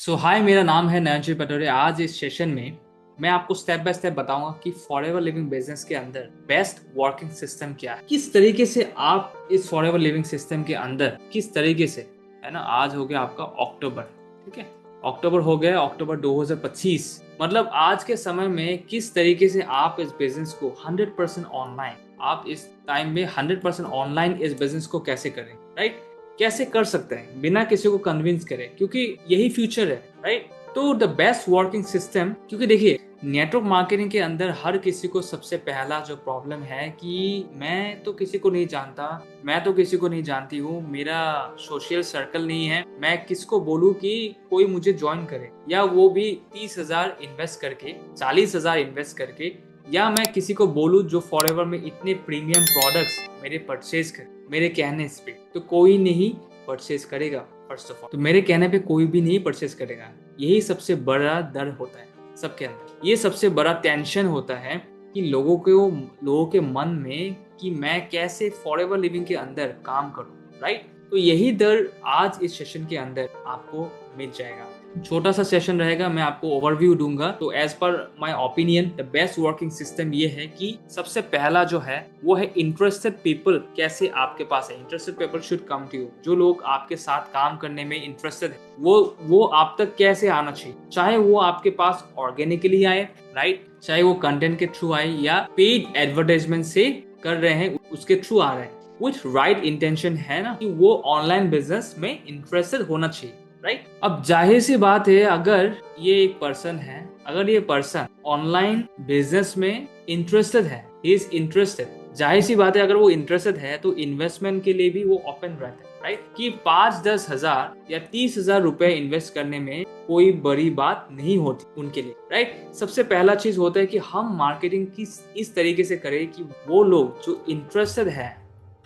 हाय, मेरा नाम है नयनजी पटोरे। आज इस सेशन में मैं आपको स्टेप बाय स्टेप बताऊंगा कि फॉरएवर लिविंग बिजनेस के अंदर बेस्ट वर्किंग सिस्टम क्या है, किस तरीके से आप इस फॉरएवर लिविंग सिस्टम के अंदर किस तरीके से, है ना। आज हो गया आपका अक्टूबर, ठीक है। अक्टूबर हो गया, अक्टूबर 2025। मतलब आज के समय में किस तरीके से आप इस बिजनेस को 100% ऑनलाइन, आप इस टाइम में 100% ऑनलाइन इस बिजनेस को कैसे करें, राइट। कैसे कर सकते हैं बिना किसी को कन्विंस करे, क्योंकि यही फ्यूचर है, राइट। तो द बेस्ट वर्किंग सिस्टम, क्योंकि देखिए नेटवर्क मार्केटिंग के अंदर हर किसी को सबसे पहला जो प्रॉब्लम है कि मैं तो किसी को नहीं जानता, मैं तो किसी को नहीं जानती हूँ, मेरा सोशल सर्कल नहीं है, मैं किसको बोलूँ कि कोई मुझे ज्वाइन करे, या वो भी 30,000 इन्वेस्ट करके, 40,000 इन्वेस्ट करके, या मैं किसी को बोलूँ जो फॉरएवर में इतने प्रीमियम प्रोडक्ट्स मेरे परचेज करे मेरे कहने पे। तो कोई नहीं परचेज करेगा। फर्स्ट ऑफ ऑल तो मेरे कहने पे कोई भी नहीं परचेज करेगा। यही सबसे बड़ा डर होता है सबके अंदर, ये सबसे बड़ा टेंशन होता है कि लोगों के मन में कि मैं कैसे फॉरएवर लिविंग के अंदर काम करूं, राइट। तो यही डर आज इस सेशन के अंदर आपको मिल जाएगा। छोटा सा सेशन रहेगा, मैं आपको ओवरव्यू दूंगा। तो as per my opinion the best working system ये है कि सबसे पहला जो है वो है इंटरेस्टेड पीपल कैसे आपके पास है। Interested people should come to you. जो लोग आपके साथ काम करने में इंटरेस्टेड है वो आप तक कैसे आना चाहिए, चाहे वो आपके पास ऑर्गेनिकली आए, राइट, चाहे वो कंटेंट के थ्रू आए या पेड एडवर्टाइजमेंट से कर रहे हैं उसके थ्रू आ रहे हैं। विथ राइट इंटेंशन है ना कि वो ऑनलाइन बिजनेस में इंटरेस्टेड होना चाहिए, राइट। अब जाहिर सी बात है, अगर ये पर्सन ऑनलाइन बिजनेस में इंटरेस्टेड है, ही इज इंटरेस्टेड, जाहिर सी बात है अगर वो इंटरेस्टेड है तो इन्वेस्टमेंट के लिए भी वो ओपन रहता है, राइट। कि 5-10 हजार या 30,000 रुपए इन्वेस्ट करने में कोई बड़ी बात नहीं होती उनके लिए, राइट। सबसे पहला चीज होता है कि हम मार्केटिंग की इस तरीके से करें कि वो लोग जो इंटरेस्टेड है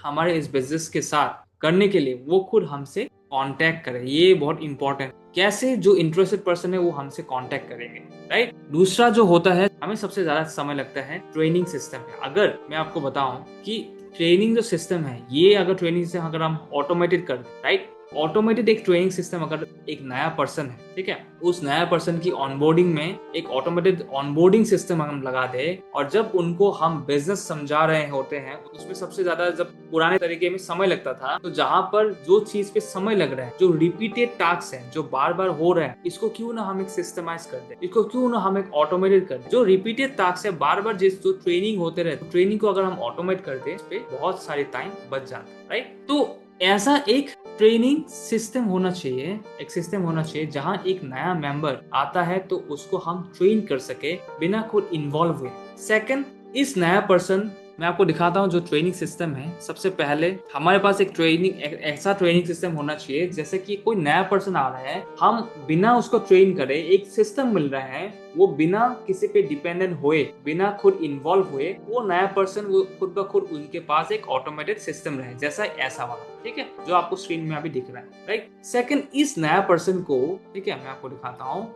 हमारे इस बिजनेस के साथ करने के लिए वो खुद हमसे कांटेक्ट करें। ये बहुत इंपॉर्टेंट, कैसे जो इंटरेस्टेड पर्सन है वो हमसे कांटेक्ट करेंगे, राइट। दूसरा जो होता है, हमें सबसे ज्यादा समय लगता है ट्रेनिंग सिस्टम है। अगर मैं आपको बताऊं कि ट्रेनिंग जो सिस्टम है, ये अगर ट्रेनिंग सिस्टम अगर हम ऑटोमेटेड कर दें, राइट, ऑटोमेटेड एक ट्रेनिंग सिस्टम अगर एक नया पर्सन है, ठीक है, उस नया पर्सन की ऑनबोर्डिंग में एक ऑटोमेटेड ऑनबोर्डिंग सिस्टम हम लगा दे, और जब उनको हम बिजनेस समझा रहे होते हैं उसमें सबसे ज्यादा, जब पुराने तरीके में समय लगता था, तो जहां पर जो चीज पे समय लग रहा है, जो रिपीटेड टास्क है जो बार बार हो रहा है, इसको क्यों ना हम एक सिस्टमाइज कर दे, इसको क्यों ना हम एक ऑटोमेटेड कर दे। जो रिपीटेड टास्क है बार बार जो ट्रेनिंग होते रहे, ट्रेनिंग को अगर हम ऑटोमेट कर दे, इस पे बहुत सारे टाइम बच जाता है, राइट। तो ऐसा एक ट्रेनिंग सिस्टम होना चाहिए, एक सिस्टम होना चाहिए जहां एक नया मेंबर आता है तो उसको हम ट्रेन कर सके बिना खुद इन्वॉल्व हुए। सेकंड, इस नया पर्सन, मैं आपको दिखाता हूं जो ट्रेनिंग सिस्टम है। सबसे पहले हमारे पास ऐसा ट्रेनिंग सिस्टम होना चाहिए जैसे कि कोई नया पर्सन आ रहा है, हम बिना उसको ट्रेन करे एक सिस्टम मिल रहा है, वो बिना किसी पे डिपेंडेंट हुए, बिना खुद इन्वॉल्व हुए, वो नया पर्सन वो खुद ब खुद उनके पास एक ऑटोमेटेड सिस्टम रहे, जैसा ऐसा वाला, ठीक है, जो आपको स्क्रीन में अभी दिख रहा है, राइट। सेकंड, इस नया पर्सन को, ठीक है, मैं आपको दिखाता हूँ,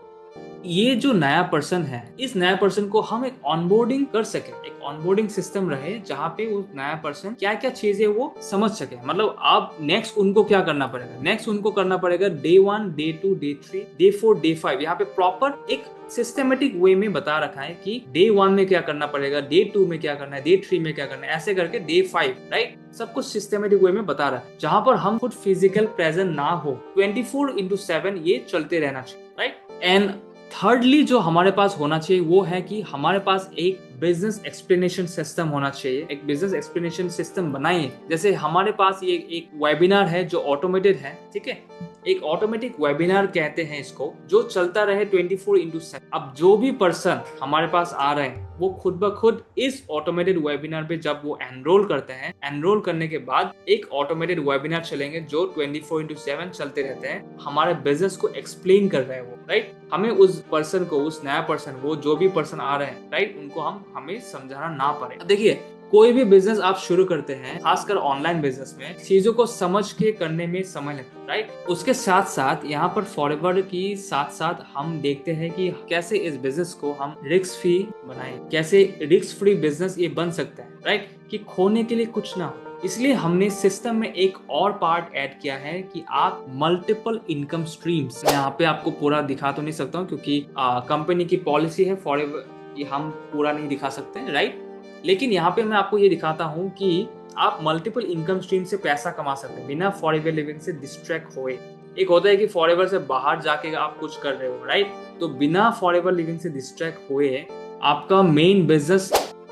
ये जो नया पर्सन है, इस नया पर्सन को हम एक ऑनबोर्डिंग कर सके, एक ऑनबोर्डिंग सिस्टम रहे जहाँ पे वो नया पर्सन क्या क्या चीजें वो समझ सके। मतलब आप नेक्स्ट उनको क्या करना पड़ेगा, नेक्स्ट उनको करना पड़ेगा day 1, day 2, day 3, day 4, day 5, यहाँ पे प्रॉपर एक सिस्टमेटिक वे में बता रखा है कि डे 1 में क्या करना पड़ेगा, डे 2 में क्या करना है, डे 3 में क्या करना है, ऐसे करके डे 5, राइट, सब कुछ सिस्टमेटिक वे में बता रहा है, जहां पर हम खुद फिजिकल प्रेजेंट ना हो, 24/7 ये चलते रहना चाहिए, राइट। एंड थर्डली जो हमारे पास होना चाहिए वो है कि हमारे पास एक बिजनेस एक्सप्लेनेशन सिस्टम होना चाहिए। एक बिजनेस एक्सप्लेनेशन सिस्टम बनाइए, जैसे हमारे पास ये एक वेबिनार है जो ऑटोमेटेड है, ठीक है, एक ऑटोमेटिक वेबिनार कहते हैं इसको, जो चलता रहे 24/7। अब जो भी पर्सन हमारे पास आ रहे हैं वो खुद ब खुद इस ऑटोमेटेड वेबिनार पे जब वो एनरोल करते हैं, एनरोल करने के बाद एक ऑटोमेटेड वेबिनार चलेंगे जो 24/7 चलते रहते हैं, हमारे बिजनेस को एक्सप्लेन कर रहे हैं वो, राइट। हमें उस पर्सन को, उस नया पर्सन, वो जो भी पर्सन आ रहे हैं, राइट, उनको हमें समझाना ना पड़े। देखिए कोई भी बिजनेस आप शुरू करते हैं, खासकर ऑनलाइन बिजनेस में, चीजों को समझ के करने में समय लगता है, राइट। उसके साथ साथ यहाँ पर फॉरवर्ड की साथ साथ हम देखते हैं कि कैसे इस बिजनेस को हम रिस्क फ्री बनाएं, कैसे रिस्क फ्री बिजनेस ये बन सकता है, राइट, कि खोने के लिए कुछ ना हो, इसलिए हमने सिस्टम में एक और पार्ट ऐड किया है कि आप मल्टीपल इनकम स्ट्रीम्स, यहाँ पे आपको पूरा दिखा तो नहीं सकता हूँ क्योंकि कंपनी की पॉलिसी है फॉरएवर, ये हम पूरा नहीं दिखा सकते, राइट। लेकिन यहाँ पे मैं आपको ये दिखाता हूँ कि आप मल्टीपल इनकम स्ट्रीम से पैसा कमा सकते हैं बिना फॉरएवर लिविंग से डिस्ट्रैक्ट हुए। एक होता है कि फॉरएवर से बाहर जाके आप कुछ कर रहे हो, राइट। तो बिना फॉरएवर लिविंग से डिस्ट्रैक्ट हुए आपका मेन बिजनेस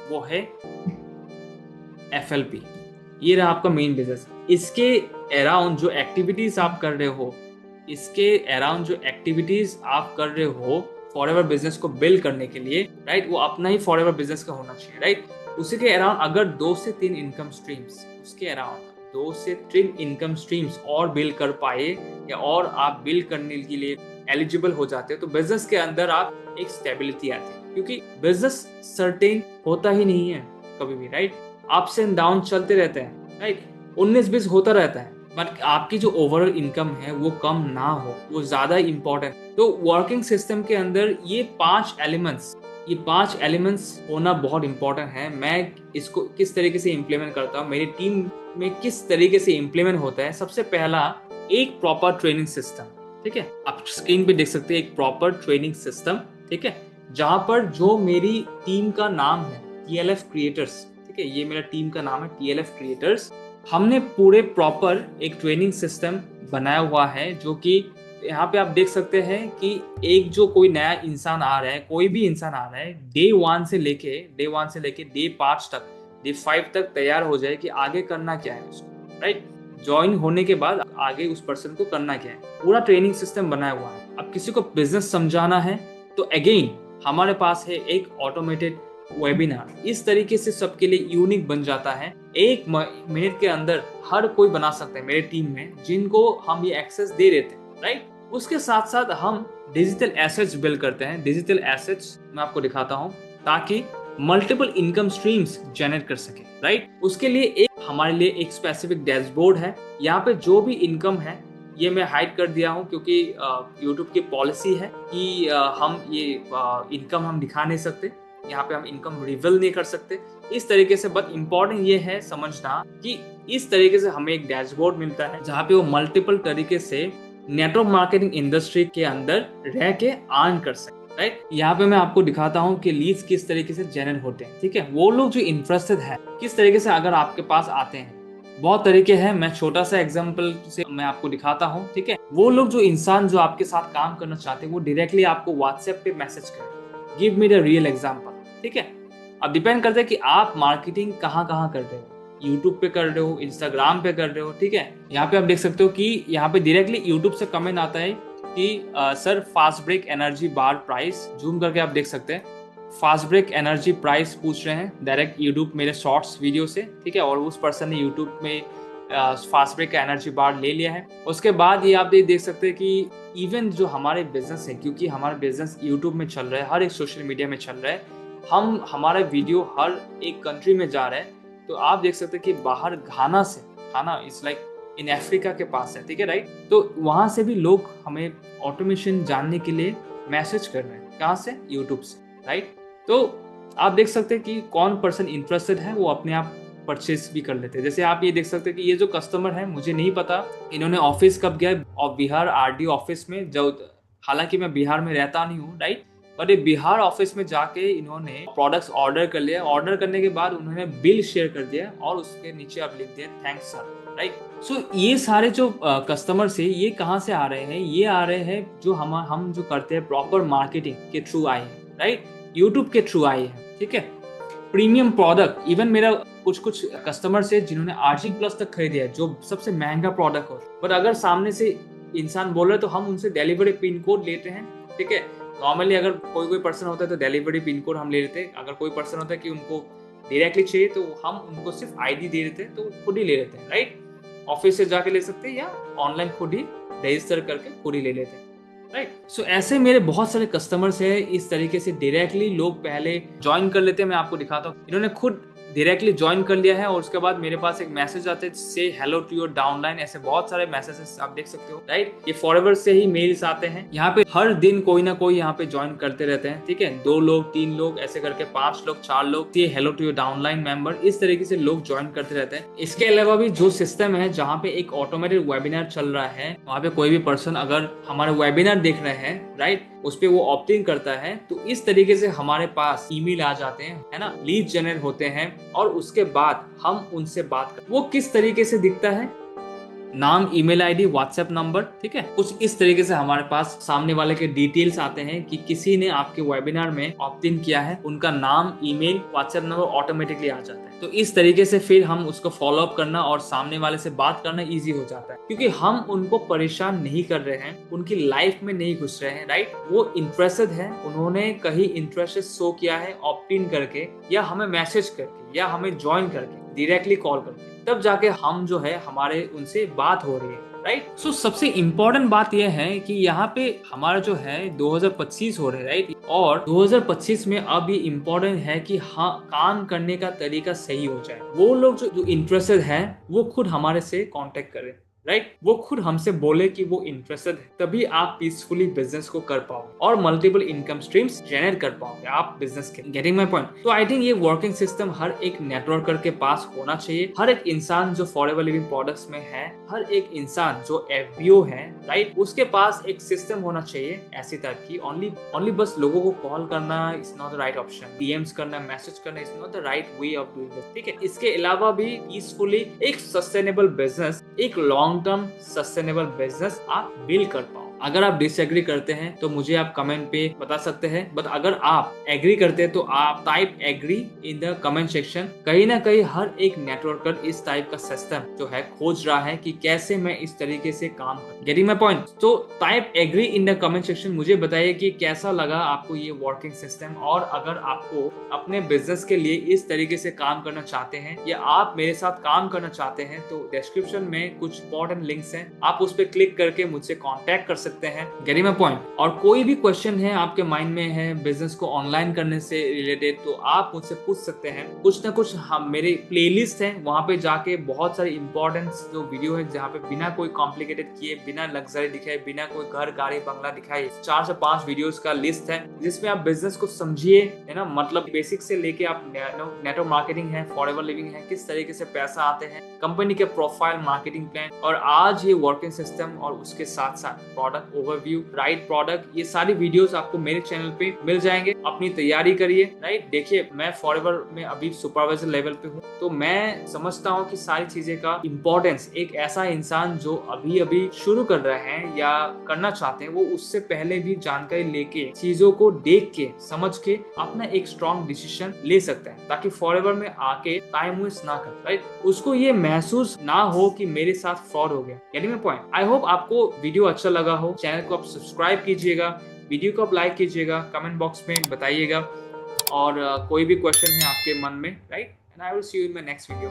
वो है FLP। ये रहा आपका मेन बिजनेस। इसके अराउंड जो एक्टिविटीज आप कर रहे हो, फॉरएवर बिजनेस को बिल्ड करने के लिए, राइट, वो अपना ही फॉरएवर बिजनेस का होना चाहिए, राइट। उसी के अराउंड अगर 2 से 3 इनकम स्ट्रीम्स, उसके अराउंड 2 से 3 इनकम स्ट्रीम्स और बिल्ड कर पाए या और आप बिल्ड करने के लिए एलिजिबल हो जाते हो तो बिजनेस के अंदर आप एक स्टेबिलिटी आती है, क्योंकि बिजनेस सर्टेन होता ही नहीं है कभी भी, राइट। अप्स एंड डाउन चलते रहते हैं, राइट। 19-20 होता रहता है, बट आपकी जो ओवरऑल इनकम है वो कम ना हो, वो ज्यादा इंपॉर्टेंट। तो वर्किंग सिस्टम के अंदर ये 5 एलिमेंट्स होना बहुत इंपॉर्टेंट है। मैं इसको किस तरीके से इम्प्लीमेंट करता हूँ, मेरी टीम में किस तरीके से इम्प्लीमेंट होता है। सबसे पहला, एक प्रॉपर ट्रेनिंग सिस्टम, ठीक है। आप स्क्रीन पे देख सकते हैं एक प्रॉपर ट्रेनिंग सिस्टम, ठीक है, जहां पर जो मेरी टीम का नाम है TLF क्रिएटर्स, ठीक है, ये मेरा टीम का नाम है TLF क्रिएटर्स। हमने पूरे प्रॉपर एक ट्रेनिंग सिस्टम बनाया हुआ है, जो कि यहाँ पे आप देख सकते हैं कि एक जो कोई नया इंसान आ रहा है, कोई भी इंसान आ रहा है, डे 1 से लेके डे 5 तक, डे 5 तक तैयार हो जाए कि आगे करना क्या है उसको, राइट। ज्वाइन होने के बाद आगे उस पर्सन को करना क्या है, पूरा ट्रेनिंग सिस्टम बनाया हुआ है। अब किसी को बिजनेस समझाना है तो अगेन हमारे पास है एक ऑटोमेटेड वेबिनार। इस तरीके से सबके लिए यूनिक बन जाता है, 1 मिनट के अंदर हर कोई बना सकता है मेरे टीम में, जिनको हम ये एक्सेस दे देते हैं, राइट। उसके साथ साथ हम डिजिटल एसेट्स बिल्ड करते हैं। डिजिटल एसेट्स मैं आपको दिखाता हूँ ताकि मल्टीपल इनकम स्ट्रीम्स जनरेट कर सके, राइट। उसके लिए हमारे लिए एक स्पेसिफिक डैशबोर्ड है। यहाँ पे जो भी इनकम है ये मैं हाइड कर दिया हूँ क्योंकि YouTube की पॉलिसी है कि हम ये इनकम हम दिखा नहीं सकते, यहाँ पे हम इनकम रिवील नहीं कर सकते इस तरीके से। बट इम्पोर्टेंट ये है समझना कि इस तरीके से हमें एक डैशबोर्ड मिलता है जहाँ पे वो मल्टीपल तरीके से नेटवर्क मार्केटिंग इंडस्ट्री के अंदर रह के अर्न कर सकते, राइट। यहाँ पे मैं आपको दिखाता हूँ कि लीड्स किस तरीके से जनरेट होते हैं, ठीक है। वो लोग जो इंटरेस्टेड है किस तरीके से अगर आपके पास आते हैं, बहुत तरीके हैं। मैं छोटा सा एग्जांपल से मैं आपको दिखाता हूँ, ठीक है। वो लोग जो इंसान जो आपके साथ काम करना चाहते हैं वो डायरेक्टली आपको व्हाट्सएप पे मैसेज करें, give me the real example, ठीक है। अब डिपेंड करता है कि आप मार्केटिंग कहाँ कर रहे हो, यूट्यूब पे कर रहे हो, इंस्टाग्राम पे कर रहे हो, ठीक है। यहाँ पे आप देख सकते हो कि यहाँ पे डायरेक्टली यूट्यूब से कमेंट आता है कि sir fast break energy bar price, zoom करके आप देख सकते हैं, फास्ट ब्रेक एनर्जी प्राइस पूछ रहे हैं डायरेक्ट यूट्यूब मेरे शॉर्ट्स वीडियो से, ठीक है। और उस पर्सन ने यूट्यूब में फास्ट ब्रेक का एनर्जी बार ले लिया है। उसके बाद ये आप देख सकते हैं कि इवन जो हमारे बिजनेस है, क्योंकि हमारा बिजनेस यूट्यूब में चल रहा है, हर एक सोशल मीडिया में चल रहा है, हमारा वीडियो हर एक कंट्री में जा रहा है। तो आप देख सकते हैं कि बाहर घाना इट्स लाइक इन अफ्रीका के पास है, ठीक है, राइट। तो वहां से भी लोग हमें ऑटोमेशन जानने के लिए मैसेज कर रहे हैं, कहाँ से, यूट्यूब से, राइट। तो आप देख सकते हैं कि कौन पर्सन इंटरेस्टेड है वो अपने आप परचेस भी कर लेते हैं। जैसे आप ये देख सकते हैं कि ये जो कस्टमर है, मुझे नहीं पता इन्होंने ऑफिस कब गया, और बिहार RD ऑफिस में, जो हालांकि मैं बिहार में रहता नहीं हूँ, राइट, और ये बिहार ऑफिस में जाके इन्होंने प्रोडक्ट्स ऑर्डर कर लिया। ऑर्डर करने के बाद उन्होंने बिल शेयर कर दिया और उसके नीचे आप लिख दिया थैंक्स सर, राइट। सो ये सारे जो कस्टमर्स है ये कहाँ से आ रहे हैं, ये आ रहे हैं जो हम जो करते हैं प्रॉपर मार्केटिंग के थ्रू आए हैं, राइट, यूट्यूब के थ्रू आए हैं, ठीक है। प्रीमियम प्रोडक्ट, इवन मेरा कुछ कस्टमर्स है जिन्होंने RG+ तक खरीदा है, जो सबसे महंगा प्रोडक्ट हो, बट अगर सामने से इंसान बोल रहे तो हम उनसे डिलीवरी पिन कोड लेते हैं, ठीक है। नॉर्मली अगर कोई पर्सन होता है तो डिलीवरी पिन कोड हम ले लेते हैं। अगर कोई पर्सन होता है कि उनको डायरेक्टली चाहिए तो हम उनको सिर्फ ID दे देते हैं, तो खुद ही ले लेते हैं, राइट। ऑफिस से जाके ले सकते हैं या ऑनलाइन खुद ही रजिस्टर करके खुद ही ले लेते हैं, राइट। सो ऐसे मेरे बहुत सारे कस्टमर्स हैं, इस तरीके से डायरेक्टली लोग पहले ज्वाइन कर लेते हैं। मैं आपको दिखाता हूँ, इन्होंने खुद डायरेक्टली ज्वाइन कर लिया है और उसके बाद मेरे पास एक मैसेज आता है से हेलो टू योर डाउनलाइन, ऐसे बहुत सारे मैसेजेस आप देख सकते हो, राइट। ये फॉरएवर से ही मेल्स आते हैं। यहाँ पे हर दिन कोई ना कोई यहाँ पे ज्वाइन करते रहते हैं, ठीक है। 2 लोग 3 लोग ऐसे करके 5 लोग 4 लोग, ये hello to your downline member, इस तरीके से लोग ज्वाइन करते रहते हैं। इसके अलावा भी जो सिस्टम है जहाँ पे एक ऑटोमेटेड वेबिनार चल रहा है, वहाँ पे कोई भी पर्सन अगर हमारे वेबिनार देख रहे हैं, राइट, उस पे वो ऑप्ट इन करता है तो इस तरीके से हमारे पास ईमेल आ जाते हैं, है ना, लीड जनरेट होते हैं और उसके बाद हम उनसे बात कर। वो किस तरीके से दिखता है, नाम, ईमेल आईडी, व्हाट्सएप नंबर, ठीक है, कुछ इस तरीके से हमारे पास सामने वाले के डिटेल्स आते हैं कि किसी ने आपके वेबिनार में ऑप्ट इन किया है, उनका नाम, ईमेल, व्हाट्सएप नंबर ऑटोमेटिकली आ जाता है। तो इस तरीके से फिर हम उसको फॉलो अप करना और सामने वाले से बात करना इजी हो जाता है, क्योंकि हम उनको परेशान नहीं कर रहे हैं, उनकी लाइफ में नहीं घुस रहे हैं, राइट। वो इंटरेस्टेड है, उन्होंने कहीं इंटरेस्ट शो किया है ऑप्ट इन करके या हमें मैसेज करके या हमें ज्वाइन करके, डायरेक्टली कॉल करके, तब जाके हम जो है हमारे उनसे बात हो रही है, राइट। सो सबसे इम्पोर्टेंट बात यह है कि यहाँ पे हमारा जो है 2025 हो रहा है, राइट, और 2025 में अब ये इम्पोर्टेंट है कि हाँ, काम करने का तरीका सही हो जाए। वो लोग जो इंटरेस्टेड है वो खुद हमारे से कांटेक्ट करें, राइट, वो खुद हमसे बोले कि वो इंटरेस्टेड है, तभी आप पीसफुली बिजनेस को कर पाओगे और मल्टीपल इनकम स्ट्रीम्स जनरेट कर पाओगे आप बिजनेस के। Getting my point? तो आई थिंक ये वर्किंग सिस्टम हर एक नेटवर्कर के पास होना चाहिए। हर एक इंसान जो फॉरएवर लिविंग प्रोडक्ट्स में है, हर एक इंसान जो एफबीओ है, राइट, उसके पास एक सिस्टम होना चाहिए ऐसी टाइप की। ओनली बस लोगों को कॉल करना is not the right option, DMs करना, मैसेज करना is not the right way of doing this, ठीक है। इसके अलावा भी पीसफुली एक सस्टेनेबल बिजनेस, एक लॉन्ग टर्म सस्टेनेबल बिजनेस आप बिल्ड कर पाओ। अगर आप डिसएग्री करते हैं तो मुझे आप कमेंट पे बता सकते हैं, बट अगर आप एग्री करते हैं तो आप type agree in the comment section. कहीं ना कहीं हर एक नेटवर्कर इस टाइप का सिस्टम जो है खोज रहा है कि कैसे मैं इस तरीके से काम करूं। Getting my point? तो type agree in the comment section, मुझे बताइए कि कैसा लगा आपको ये वर्किंग सिस्टम, और अगर आपको अपने बिजनेस के लिए इस तरीके से काम करना चाहते हैं या आप मेरे साथ काम करना चाहते हैं तो डिस्क्रिप्शन में कुछ इंपॉर्टेंट लिंक्स हैं, आप उस पर क्लिक करके मुझसे कॉन्टेक्ट कर सकते हैं। Getting my point? और कोई भी क्वेश्चन है आपके माइंड में है बिजनेस को ऑनलाइन करने से रिलेटेड तो आप मुझसे पूछ सकते हैं। कुछ ना कुछ हम मेरे प्लेलिस्ट है, वहां पे जाके बहुत सारे इंपॉर्टेंस जो वीडियो है जहाँ पे बिना कोई कॉम्प्लिकेटेड किए, बिना लग्जरी दिखाए, बिना कोई घर गाड़ी बंगला दिखाए 4 से 5 वीडियोस का लिस्ट है जिसमें आप बिजनेस को समझिए, है ना, मतलब बेसिक से लेके आप नेटवर्क मार्केटिंग है, फॉरएवर लिविंग है, किस तरीके से पैसा आते हैं, कंपनी के प्रोफाइल, मार्केटिंग प्लान, और आज ये वर्किंग सिस्टम और उसके साथ साथ प्रोडक्ट ओवरव्यू, राइट प्रोडक्ट, ये सारी वीडियोस आपको मेरे चैनल पे मिल जाएंगे। अपनी तैयारी करिए, राइट। देखिए मैं फॉरएवर में अभी सुपरवाइजर लेवल पे हूँ, तो मैं समझता हूँ कि सारी चीजें का इंपॉर्टेंस एक ऐसा इंसान जो अभी अभी शुरू कर रहे हैं या करना चाहते हैं, वो उससे पहले भी जानकारी लेके, चीजों को देख के, समझ के अपना एक स्ट्रॉन्ग डिसीजन ले सकता है, ताकि फॉरएवर में आके टाइम वेस्ट ना कर, राइट, उसको ये महसूस ना हो कि मेरे साथ फ्रॉड हो गया। Getting my point? I hope आपको वीडियो अच्छा लगा हो। चैनल को आप सब्सक्राइब कीजिएगा, वीडियो को आप लाइक कीजिएगा, कमेंट बॉक्स में बताइएगा, और कोई भी क्वेश्चन है आपके मन में, right, and I will see you in my next video.